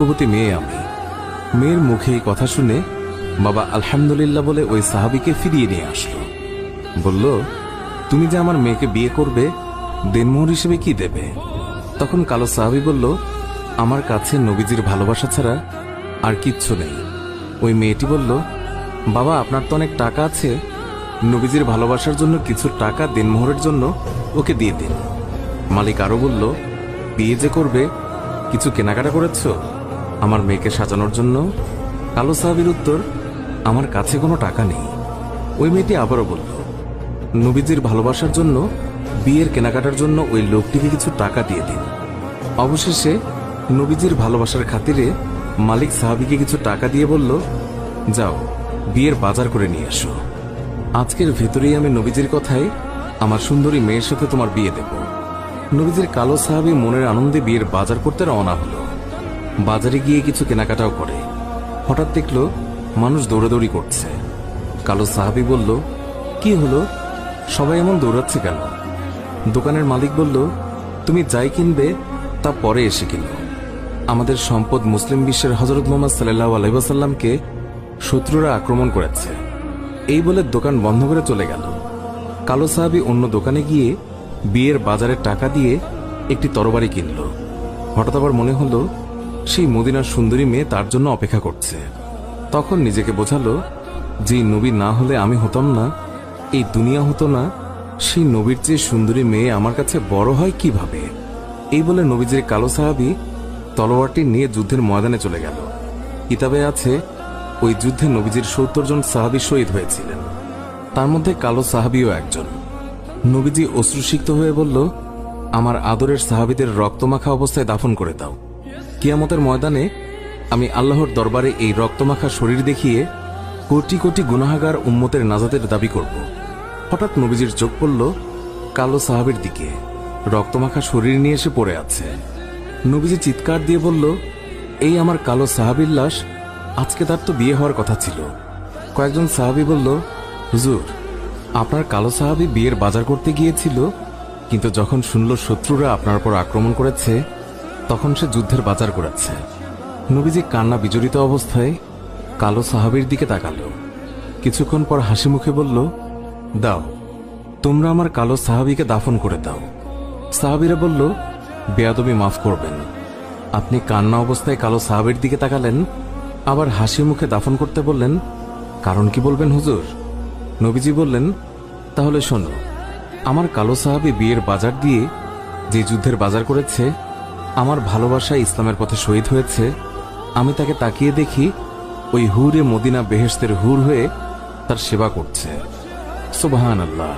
গর্ভবতী মেয়ে আমি। মেয়ের মুখে এই কথা শুনে বাবা আলহামদুলিল্লাহ বলে ওই সাহাবীকে ফিরিয়ে নিয়ে আসলো। বলল, তুমি যে আমার মেয়েকে বিয়ে করবে, দেনমোহর হিসেবে কি দেবে? তখন কালো সাহাবী বলল, আমার কাছে নবীজির ভালোবাসা ছাড়া আর কিচ্ছু নেই। ওই মেয়েটি বলল, বাবা আপনার তো অনেক টাকা আছে, নবীজির ভালোবাসার জন্য কিছু টাকা দেনমোহরের জন্য ওকে দিয়ে দিন। মালিক আরো বলল, বিয়ে যে করবে, কিছু কেনাকাটা করেছ আমার মেয়েকে সাজানোর জন্য? কালো সাহাবীর উত্তর, আমার কাছে কোনো টাকা নেই। ওই মেয়েটি আবারও বলল, নবীজির ভালোবাসার জন্য বিয়ের কেনাকাটার জন্য ওই লোকটিকে কিছু টাকা দিয়ে দিন। অবশেষে নবীজির ভালোবাসার খাতিরে মালিক সাহাবীকে কিছু টাকা দিয়ে বলল, যাও বিয়ের বাজার করে নিয়ে এসো। আজকের ভেতরেই আমি নবীজির কথায় আমার সুন্দরী মেয়ের সাথে তোমার বিয়ে দেব। নবীজির কালো সাহাবী মনের আনন্দে বিয়ের বাজার করতে রওনা হলো। বাজারে গিয়ে কিছু কেনাকাটাও করে। হঠাৎ দেখল মানুষ দৌড়াদৌড়ি করছে। কালো সাহাবী বলল, কি হলো, সবাই এমন দৌড়াচ্ছে কেন? দোকানের মালিক বলল, তুমি যাই কিনবে তা পরে এসে কিনো। আমাদের সম্পদ মুসলিম বিশ্বের হযরত মুহাম্মদ সাল্লাল্লাহু আলাইহি ওয়াসাল্লামকে শত্রুরা আক্রমণ করেছে। এই বলে দোকান বন্ধ করে চলে গেল। কালো সাহাবী অন্য দোকানে গিয়ে বিয়ের বাজারের টাকা দিয়ে একটি তরবারি কিনল। হঠাৎ আবার মনে হলো সেই মদিনার সুন্দরী মেয়ে তার জন্য অপেক্ষা করছে। তখন নিজেকে বোঝালো, যেই নবী না হলে আমি হতাম না, এই দুনিয়া হতো না, সেই নবীর চেয়ে সুন্দরী মেয়ে আমার কাছে বড় হয় কিভাবে? এই বলে নবীজির কালো সাহাবী তলোয়ারটি নিয়ে যুদ্ধের ময়দানে চলে গেল। কিতাবে আছে, ওই যুদ্ধে নবীজির ৭০ জন সাহাবী শহীদ হয়েছিলেন, তার মধ্যে কালো সাহাবীও একজন। নবীজি অশ্রুসিক্ত হয়ে বলল, আমার আদরের সাহাবীদের রক্তমাখা অবস্থায় দাফন করে দাও। কিয়ামতের ময়দানে আমি আল্লাহর দরবারে এই রক্তমাখা শরীর দেখিয়ে কোটি কোটি গুনাহগার উম্মতের নাজাতের দাবি করব। হঠাৎ নবীজির চোখ পড়ল কালো সাহাবীর দিকে, রক্তমাখা শরীর নিয়ে এসে পড়ে আছে। নবীজি চিৎকার দিয়ে বলল, এই আমার কালো সাহাবীর লাশ, আজকে তার তো বিয়ে হওয়ার কথা ছিল। কয়েকজন সাহাবী বলল, হুজুর, আপনার কালো সাহাবী বিয়ের বাজার করতে গিয়েছিল, কিন্তু যখন শুনল শত্রুরা আপনার উপর আক্রমণ করেছে, তখন সে যুদ্ধের বাজার করেছে। নবীজি কান্না বিজড়িত অবস্থায় কালো সাহাবীর দিকে তাকালো। কিছুক্ষণ পর হাসি মুখে বলল, দাও, তোমরা আমার কালো সাহাবীকে দাফন করে দাও। সাহাবীরা বলল, বেয়াদবি মাফ করবেন, আপনি কান্না অবস্থায় কালো সাহাবীর দিকে তাকালেন, আবার হাসি মুখে দাফন করতে বললেন, কারণ কি বলবেন হুজুর? নবীজি বললেন, তাহলে শোনো, আমার কালো সাহাবী বিয়ের বাজার দিয়ে যে যুদ্ধের বাজার করেছে, আমার ভালোবাসায় ইসলামের পথে শহীদ হয়েছে, আমি তাকে তাকিয়ে দেখি ওই হুরে মদিনা বেহেশতের হুর হয়ে তার সেবা করছে। সুবহানাল্লাহ।